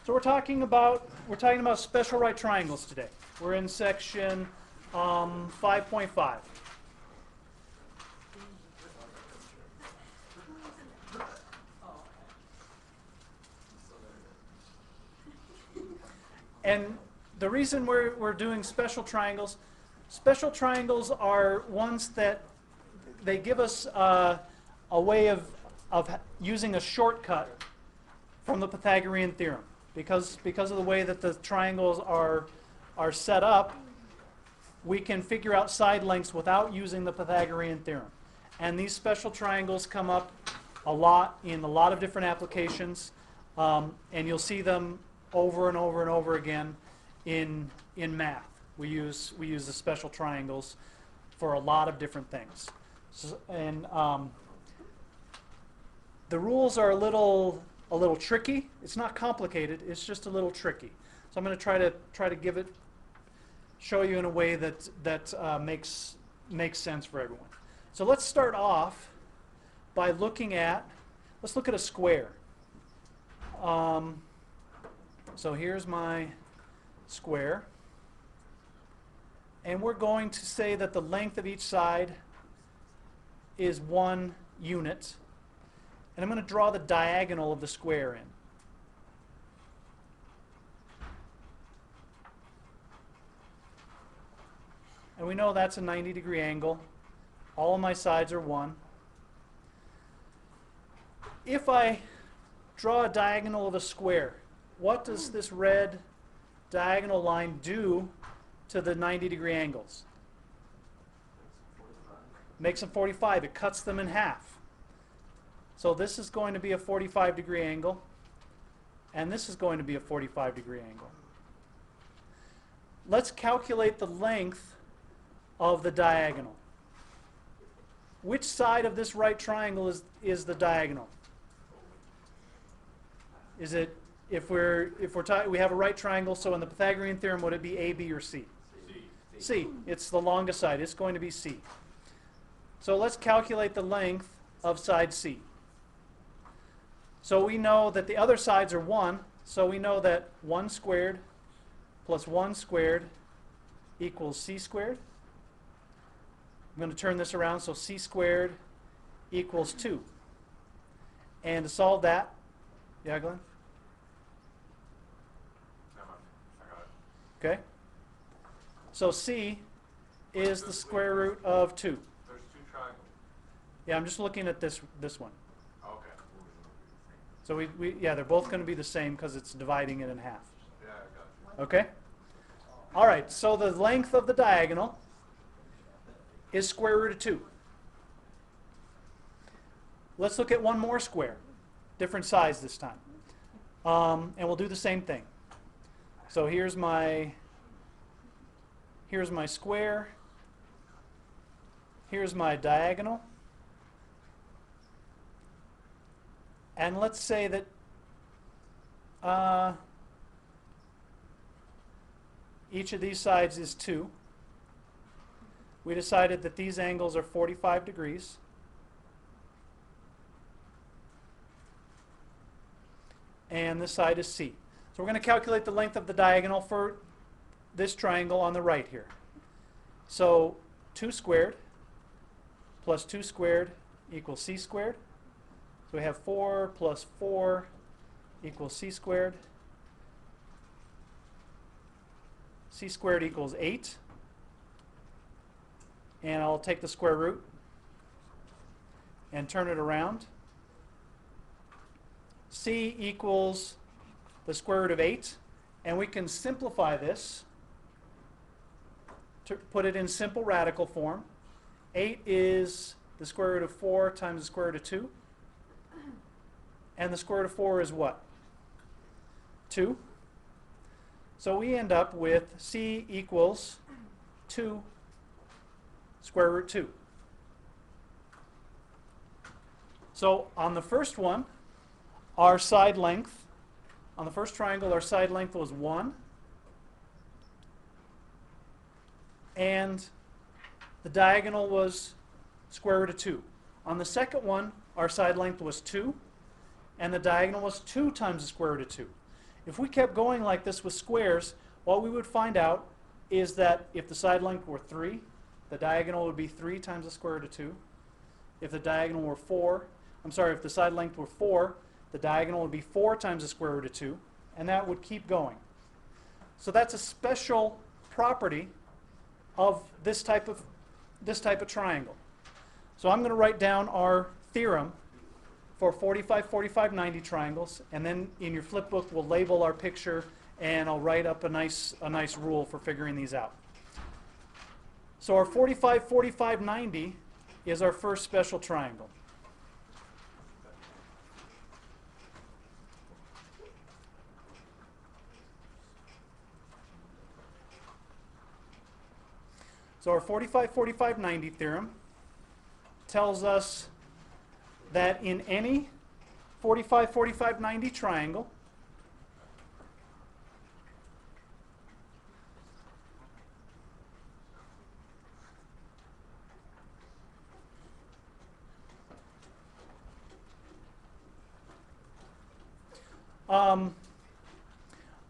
So we're talking about special right triangles today. We're in section 5.5. And the reason we're doing special triangles are ones that they give us a way of using a shortcut from the Pythagorean theorem. Because of the way that the triangles are set up, we can figure out side lengths without using the Pythagorean theorem. And these special triangles come up a lot in a lot of different applications, and you'll see them over and over and over again in math. We use the special triangles for a lot of different things. So, and the rules are a little tricky. It's not complicated. It's just a little tricky. So I'm going to try to show you in a way that makes sense for everyone. So let's start off by let's look at a square. So here's my square, and we're going to say that the length of each side is 1 unit. And I'm going to draw the diagonal of the square in. And we know that's a 90-degree angle. All of my sides are 1. If I draw a diagonal of a square, what does this red diagonal line do to the 90-degree angles? Makes them 45. It cuts them in half. So this is going to be a 45-degree angle, and this is going to be a 45-degree angle. Let's calculate the length of the diagonal. Which side of this right triangle is the diagonal? Is it, we have a right triangle, so in the Pythagorean theorem, would it be A, B, or C? C. It's the longest side. It's going to be C. So let's calculate the length of side C. So we know that the other sides are 1, so we know that 1 squared plus 1 squared equals C squared. I'm going to turn this around, so C squared equals 2. And to solve that, yeah, Glenn? Okay. So C is the square root of 2. There's 2 triangles. Yeah, I'm just looking at this one. Okay. So yeah, they're both going to be the same because it's dividing it in half. Yeah, I got you. Okay? All right, so the length of the diagonal is square root of 2. Let's look at one more square, different size this time. And we'll do the same thing. So here's my square. Here's my diagonal. And let's say that each of these sides is 2. We decided that these angles are 45 degrees. And this side is C. So we're going to calculate the length of the diagonal for this triangle on the right here. So 2 squared plus 2 squared equals C squared. So we have 4 plus 4 equals C squared. C squared equals 8. And I'll take the square root and turn it around. C equals the square root of 8. And we can simplify this to put it in simple radical form. 8 is the square root of 4 times the square root of 2. And the square root of 4 is what? 2. So we end up with C equals 2 square root 2. So on the first one, our side length, on the first triangle, our side length was 1. And the diagonal was square root of 2. On the second one, our side length was 2. And the diagonal was 2 times the square root of 2. If we kept going like this with squares, what we would find out is that if the side length were 3, the diagonal would be 3 times the square root of 2. If the diagonal were 4, if the side length were 4, the diagonal would be 4 times the square root of 2, and that would keep going. So that's a special property of this type of triangle. So I'm going to write down our theorem for 45, 45, 90 triangles, and then in your flip book we'll label our picture and I'll write up a nice rule for figuring these out. So our 45, 45, 90 is our first special triangle. So our 45, 45, 90 theorem tells us that in any 45, 45, 90 triangle,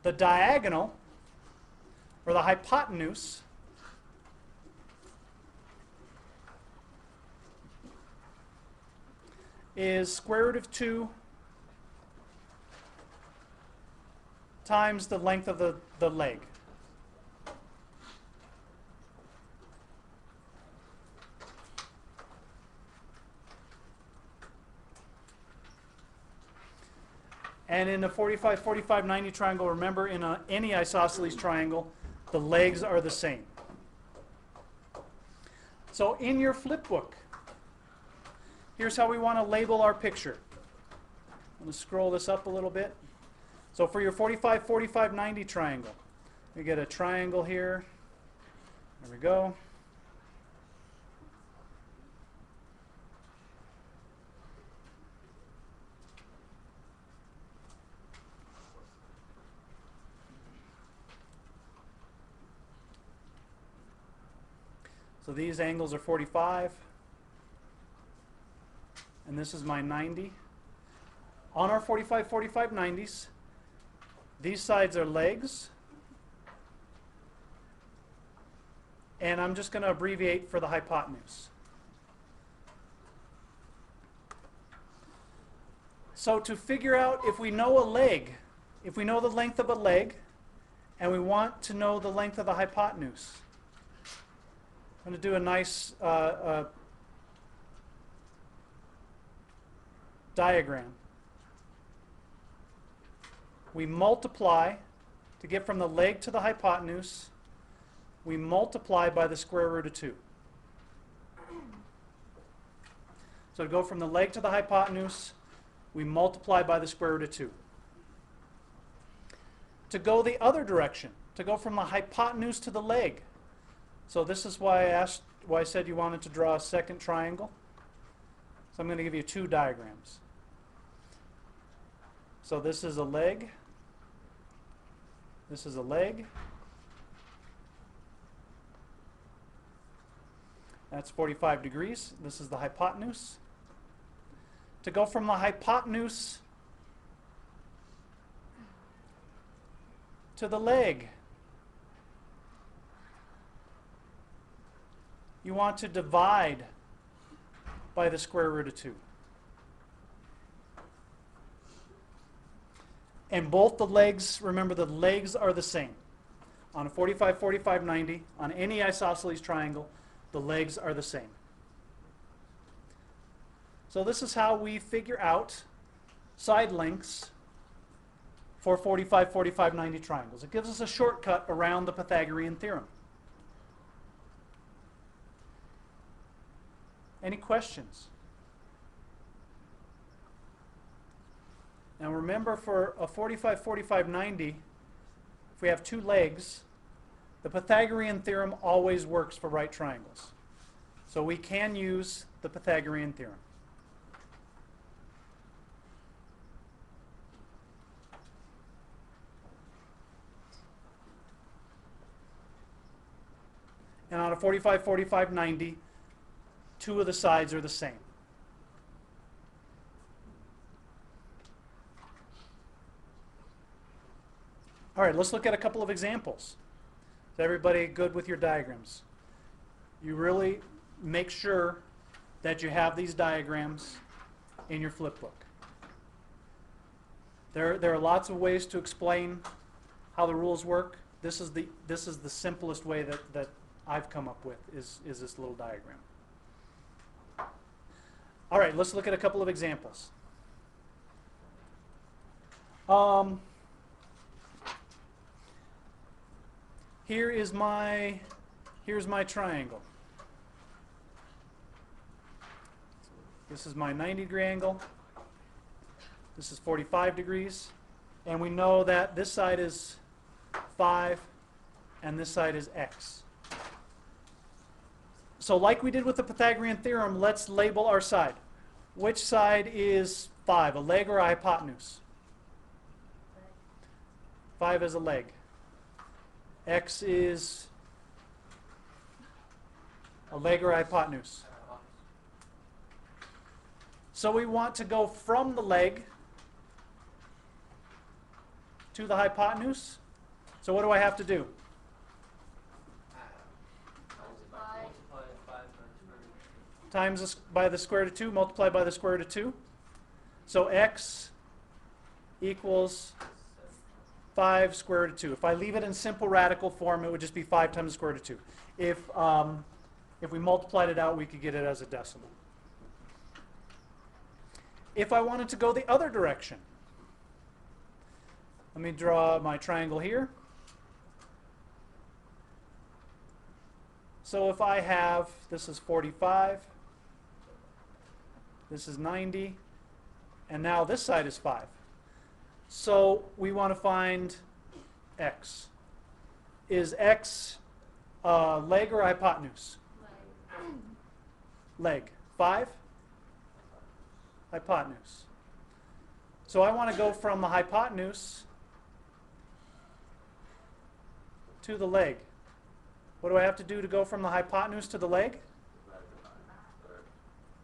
the diagonal, or the hypotenuse, is square root of 2 times the length of the leg. And in the 45, 45, 90 triangle, remember in any isosceles triangle, the legs are the same. So in your flip book, here's how we want to label our picture. I'm going to scroll this up a little bit. So for your 45, 45, 90 triangle, we get a triangle here. There we go. So these angles are 45. And this is my 90. On our 45, 45, 90s, these sides are legs. And I'm just going to abbreviate for the hypotenuse. So to figure out if we know a leg, if we know the length of a leg, and we want to know the length of the hypotenuse, I'm going to do a nice diagram. We multiply to get from the leg to the hypotenuse. We multiply by the square root of 2. So to go from the leg to the hypotenuse, we multiply by the square root of 2. To go the other direction, to go from the hypotenuse to the leg. So this is why I said you wanted to draw a second triangle. So I'm going to give you 2 diagrams. So this is a leg. This is a leg. That's 45 degrees. This is the hypotenuse. To go from the hypotenuse to the leg, you want to divide by the square root of 2. And both the legs, remember the legs are the same. On a 45, 45, 90, on any isosceles triangle, the legs are the same. So this is how we figure out side lengths for 45, 45, 90 triangles. It gives us a shortcut around the Pythagorean theorem. Any questions? Now remember, for a 45, 45, 90, if we have 2 legs, the Pythagorean theorem always works for right triangles. So we can use the Pythagorean theorem. And on a 45, 45, 90, 2 of the sides are the same. All right, let's look at a couple of examples. Is everybody good with your diagrams? You really make sure that you have these diagrams in your flip book. There are lots of ways to explain how the rules work. This is the simplest way that I've come up with is this little diagram. All right, let's look at a couple of examples. Here's my triangle. This is my 90-degree angle. This is 45 degrees. And we know that this side is 5 and this side is x. So like we did with the Pythagorean theorem, let's label our side. Which side is 5, a leg or a hypotenuse? 5 is a leg. X is a leg or a hypotenuse. So we want to go from the leg to the hypotenuse. So what do I have to do? Times by the square root of 2, multiplied by the square root of 2. So x equals 5 square root of 2. If I leave it in simple radical form, it would just be 5 times the square root of 2. If we multiplied it out, we could get it as a decimal. If I wanted to go the other direction, let me draw my triangle here. So if I have, this is 45, this is 90, and now this side is 5. So we want to find x. Is x leg or hypotenuse? Leg. 5? Hypotenuse. So I want to go from the hypotenuse to the leg. What do I have to do to go from the hypotenuse to the leg?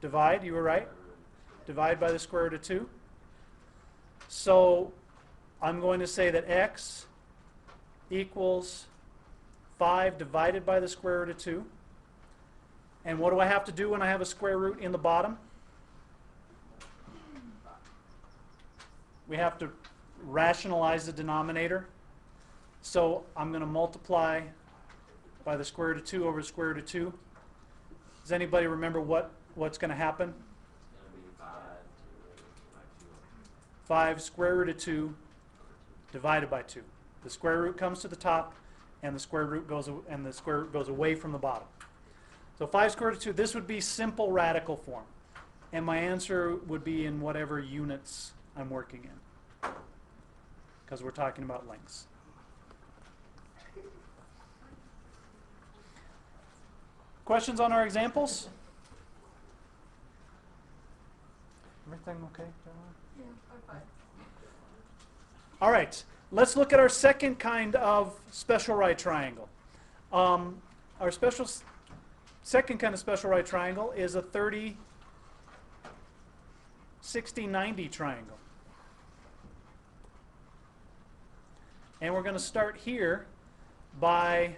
Divide, you were right. Divide by the square root of 2. So I'm going to say that x equals 5 divided by the square root of 2. And what do I have to do when I have a square root in the bottom? We have to rationalize the denominator. So I'm going to multiply by the square root of 2 over the square root of 2. Does anybody remember what's going to happen? 5 square root of 2 divided by 2. The square root comes to the top, and the square root goes away from the bottom. So 5 square root of 2. This would be simple radical form, and my answer would be in whatever units I'm working in, because we're talking about lengths. Questions on our examples? Everything okay? Yeah, I'm fine. All right, let's look at our second kind of special right triangle. Our second kind of special right triangle is a 30, 60, 90 triangle. And we're going to start here by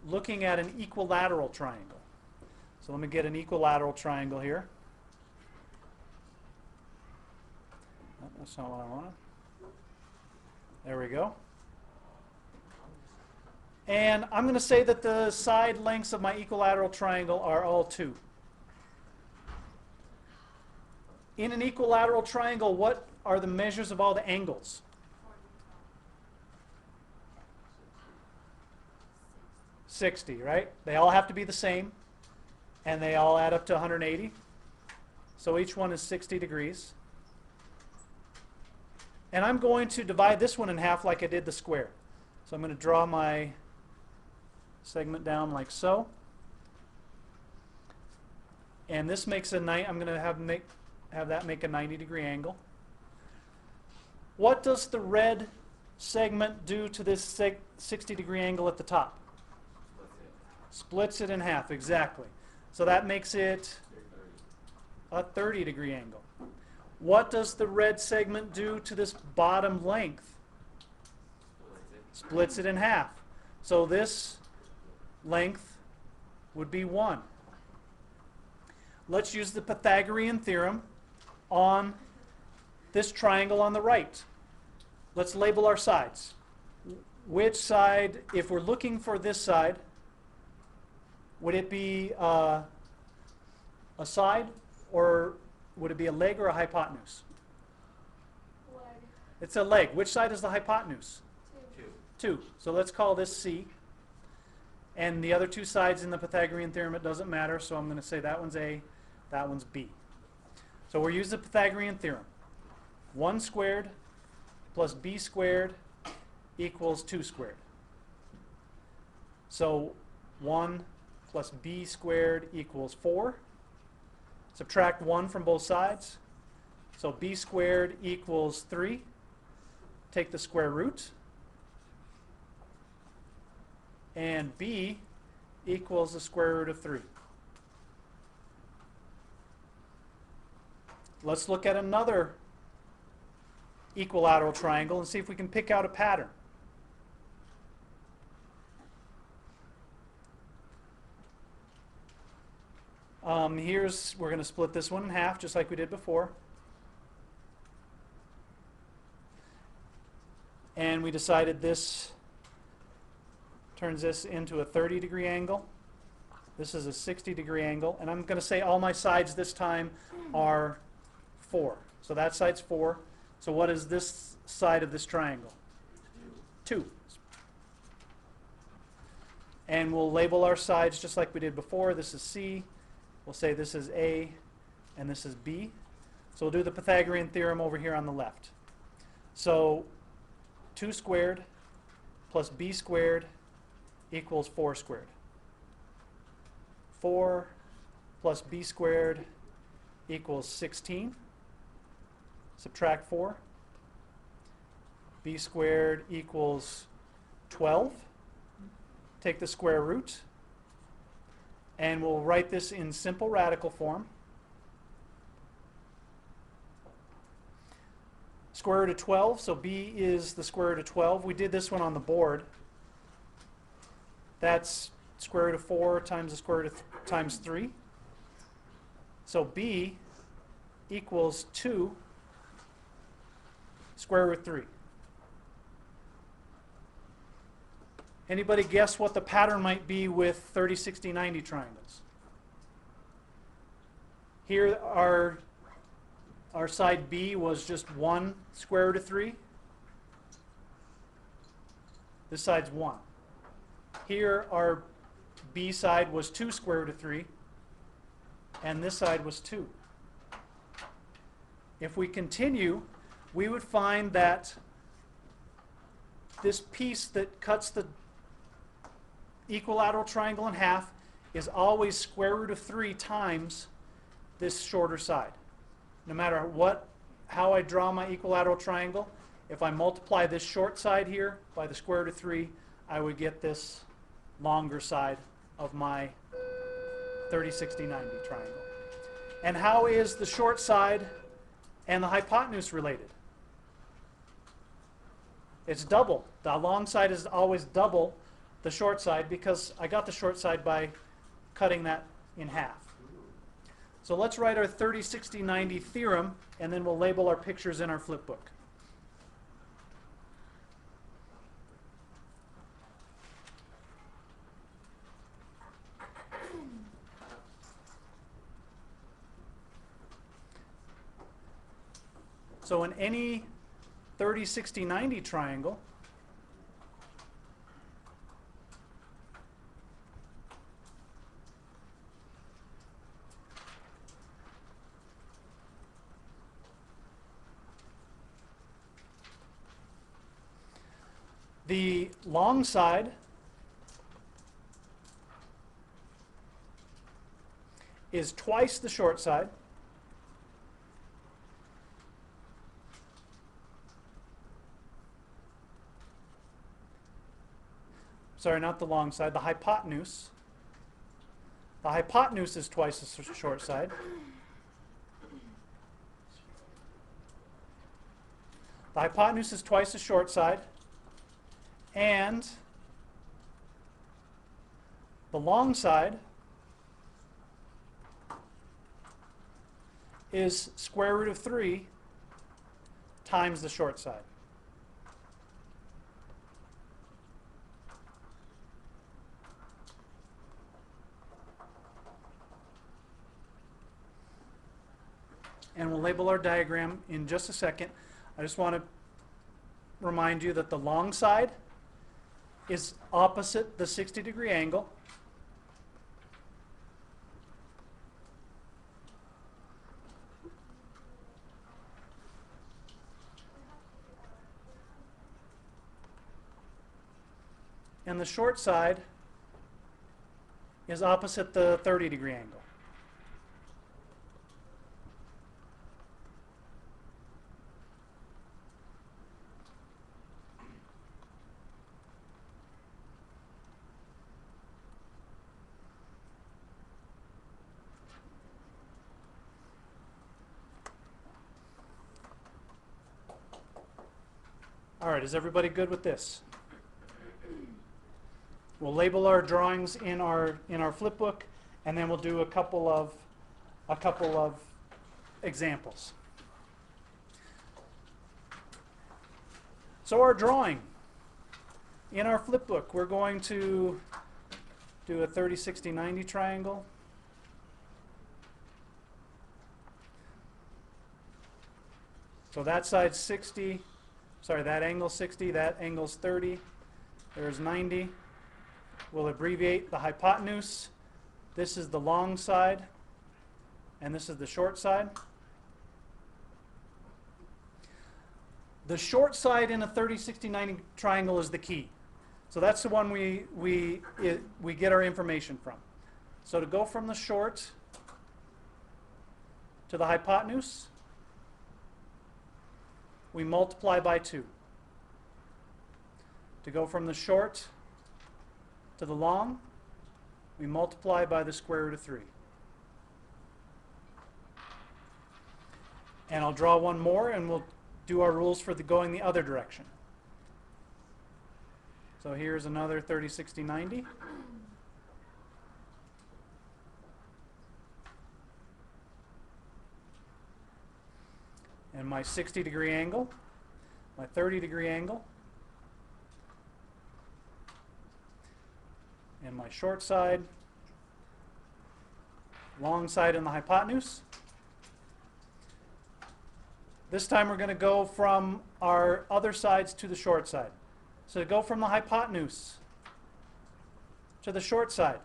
looking at an equilateral triangle. So let me get an equilateral triangle here. Oh, that's not what I wanted. There we go. And I'm going to say that the side lengths of my equilateral triangle are all 2. In an equilateral triangle, what are the measures of all the angles? 60, right? They all have to be the same, and they all add up to 180. So each one is 60 degrees. And I'm going to divide this one in half like I did the square. So I'm going to draw my segment down like so. And this makes I'm going to have that make a 90-degree angle. What does the red segment do to this 60-degree angle at the top? Splits it in half, exactly. So that makes it a 30-degree angle. What does the red segment do to this bottom length? splits it in half. So this length would be 1. Let's use the Pythagorean theorem on this triangle on the right. Let's label our sides. Which side, if we're looking for this side, would it be a side, or would it be a leg or a hypotenuse? Leg. It's a leg. Which side is the hypotenuse? 2. 2. So let's call this C. And the other two sides in the Pythagorean theorem, it doesn't matter, so I'm going to say that one's A, that one's B. So we're using the Pythagorean theorem. 1 squared plus b squared equals 2 squared. So 1 plus b squared equals 4. Subtract 1 from both sides. So b squared equals 3. Take the square root. And b equals the square root of 3. Let's look at another equilateral triangle and see if we can pick out a pattern. We're going to split this one in half just like we did before. And we decided this turns this into a 30-degree angle. This is a 60-degree angle. And I'm going to say all my sides this time are 4. So that side's 4. So what is this side of this triangle? 2. And we'll label our sides just like we did before. This is C. We'll say this is A, and this is B. So we'll do the Pythagorean theorem over here on the left. So 2 squared plus b squared equals 4 squared. 4 plus b squared equals 16. Subtract 4. B squared equals 12. Take the square root. And we'll write this in simple radical form. Square root of 12, so b is the square root of 12. We did this one on the board. That's square root of 4 times the square root of times 3. So b equals 2 square root 3. Anybody guess what the pattern might be with 30, 60, 90 triangles? Here our side B was just 1 square root of 3. This side's 1. Here our B side was 2 square root of 3. And this side was 2. If we continue, we would find that this piece that cuts the equilateral triangle in half is always square root of 3 times this shorter side. No matter how I draw my equilateral triangle, if I multiply this short side here by the square root of 3, I would get this longer side of my 30, 60, 90 triangle. And how is the short side and the hypotenuse related? It's double. The long side is always double the short side because I got the short side by cutting that in half. So let's write our 30, 60, 90 theorem, and then we'll label our pictures in our flip book. So in any 30, 60, 90 triangle, the long side is twice the short side. Sorry, not the long side, the hypotenuse. The hypotenuse is twice the short side. The hypotenuse is twice the short side. And the long side is square root of 3 times the short side. And we'll label our diagram in just a second. I just want to remind you that the long side is opposite the 60-degree angle. And the short side is opposite the 30-degree angle. All right, is everybody good with this? We'll label our drawings in our flip book, and then we'll do a couple of examples. So our drawing in our flip book, we're going to do a 30, 60, 90 triangle. So that side's 60. Sorry, that angle's 60, that angle's 30. There's 90. We'll abbreviate the hypotenuse. This is the long side, and this is the short side. The short side in a 30, 60, 90 triangle is the key. So that's the one we get our information from. So to go from the short to the hypotenuse, we multiply by 2. To go from the short to the long, we multiply by the square root of 3. And I'll draw one more, and we'll do our rules for going the other direction. So here's another 30, 60, 90. And my 60-degree angle, my 30-degree angle, and my short side, long side, and the hypotenuse. This time we're going to go from our other sides to the short side. So to go from the hypotenuse to the short side,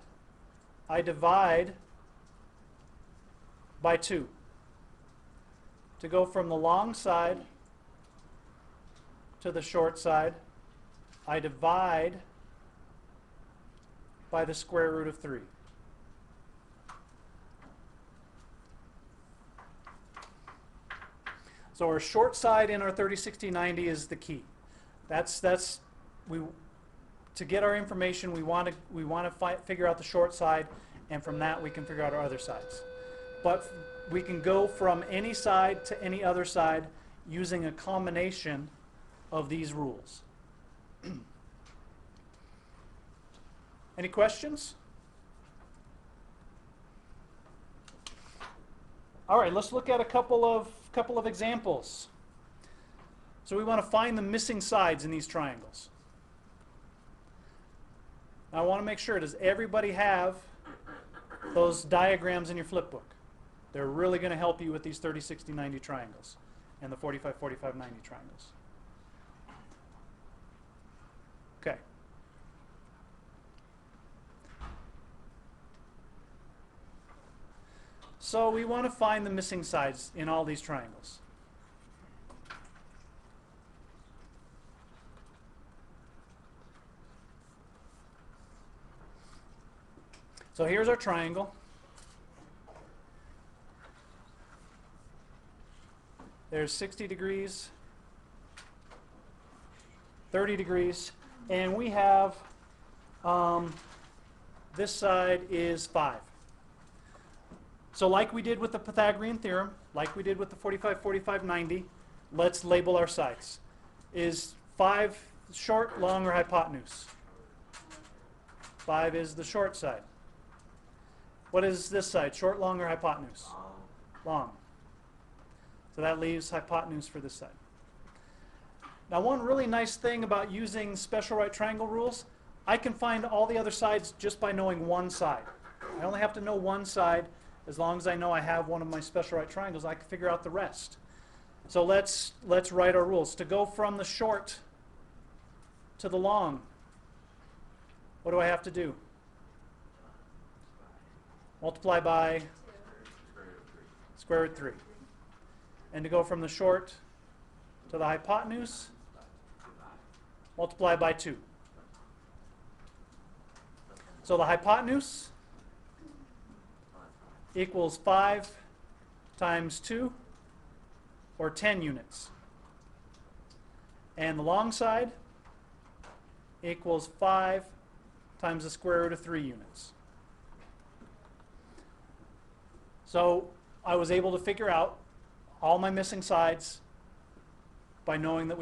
I divide by 2. To go from the long side to the short side, I divide by the square root of 3. So our short side in our 30, 60, 90 is the key. To get our information, we want to figure out the short side, and from that we can figure out our other sides. But we can go from any side to any other side using a combination of these rules. Any questions? All right, let's look at a couple of examples. So we want to find the missing sides in these triangles. Now I want to make sure, does everybody have those diagrams in your flip book? They're really going to help you with these 30, 60, 90 triangles and the 45, 45, 90 triangles. Okay. So we want to find the missing sides in all these triangles. So here's our triangle. There's 60 degrees, 30 degrees, and we have this side is 5. So like we did with the Pythagorean theorem, like we did with the 45, 45, 90, let's label our sides. Is 5 short, long, or hypotenuse? 5 is the short side. What is this side? Short, long, or hypotenuse? Long. So that leaves hypotenuse for this side. Now, one really nice thing about using special right triangle rules, I can find all the other sides just by knowing one side. I only have to know one side. As long as I know I have one of my special right triangles, I can figure out the rest. So let's write our rules. To go from the short to the long, what do I have to do? Multiply by square root 3. And to go from the short to the hypotenuse, multiply by 2. So the hypotenuse equals 5 times 2, or 10 units. And the long side equals 5 times the square root of 3 units. So I was able to figure out all my missing sides by knowing that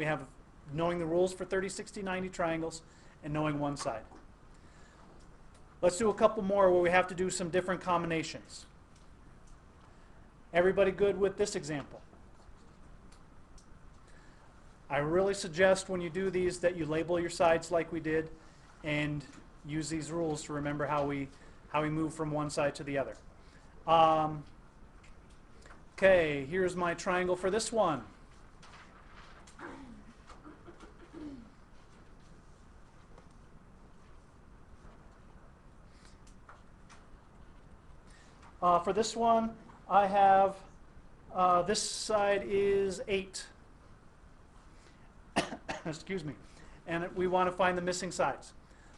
knowing the rules for 30, 60, 90 triangles and knowing one side. Let's do a couple more where we have to do some different combinations. Everybody good with this example? I really suggest when you do these that you label your sides like we did and use these rules to remember how we move from one side to the other. Okay, here's my triangle for this one. For this one, I have, this side is 8. Excuse me. And we want to find the missing sides.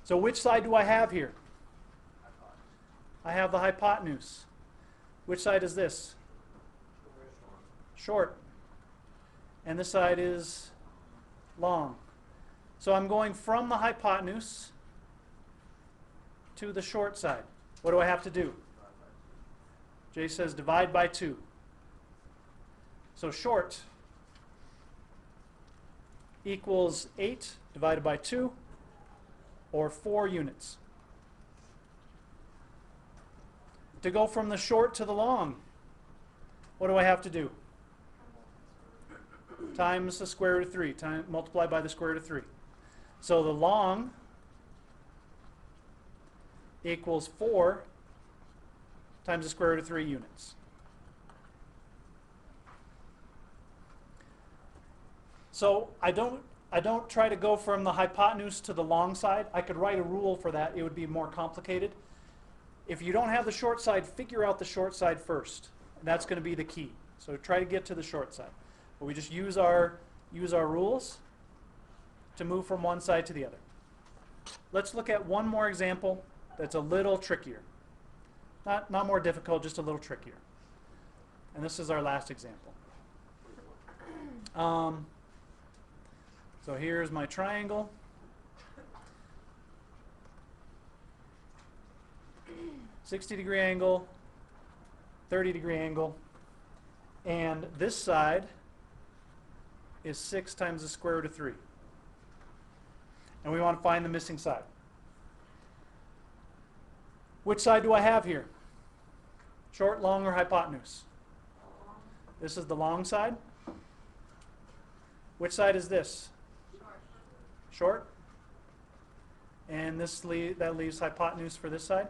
So which side do I have here? I have the hypotenuse. Which side is this? Short. And this side is long. So I'm going from the hypotenuse to the short side. What do I have to do? Jay says divide by 2. So short equals 8 divided by 2, or 4 units. To go from the short to the long, what do I have to do? Times the square root of 3, multiply by the square root of 3. So the long equals 4 times the square root of 3 units. So I don't try to go from the hypotenuse to the long side. I could write a rule for that. It would be more complicated. If you don't have the short side, figure out the short side first. That's going to be the key. So try to get to the short side. But we just use our rules to move from one side to the other. Let's look at one more example that's a little trickier. Not more difficult, just a little trickier. And this is our last example. So here's my triangle. $60-degree angle, 30-degree angle, and this side is 6 times the square root of 3. And we want to find the missing side. Which side do I have here? Short, long, or hypotenuse? This is the long side. Which side is this? Short. And that leaves hypotenuse for this side.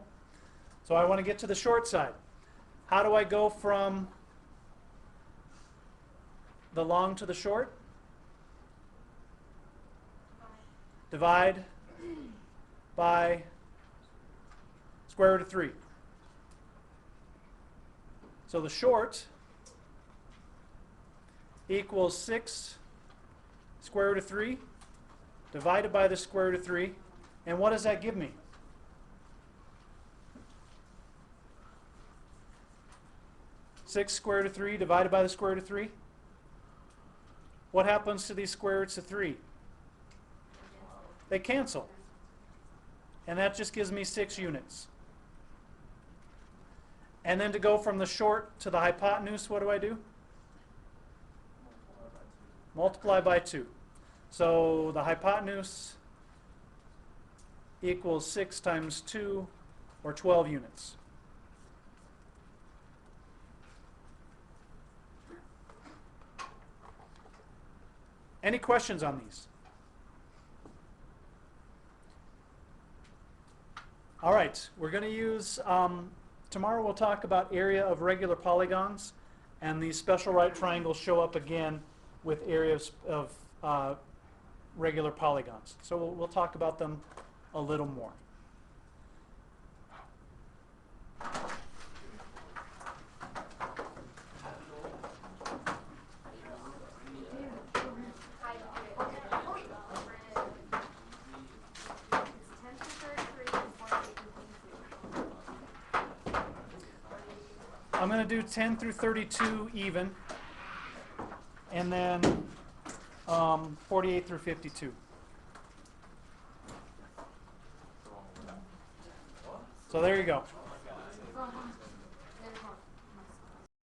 So I want to get to the short side. How do I go from the long to the short? Divide by square root of 3. So the short equals 6 square root of 3 divided by the square root of 3. And what does that give me? Six square root of 3 divided by the square root of 3. What happens to these square roots of 3? They cancel. And that just gives me 6 units. And then to go from the short to the hypotenuse, what do I do? Multiply by 2. So the hypotenuse equals 6 times 2, or 12 units. Any questions on these? All right, we're going to use, tomorrow we'll talk about area of regular polygons, and these special right triangles show up again with areas of regular polygons. So we'll talk about them a little more. I'm going to do 10 through 32 even, and then 48 through 52. So there you go.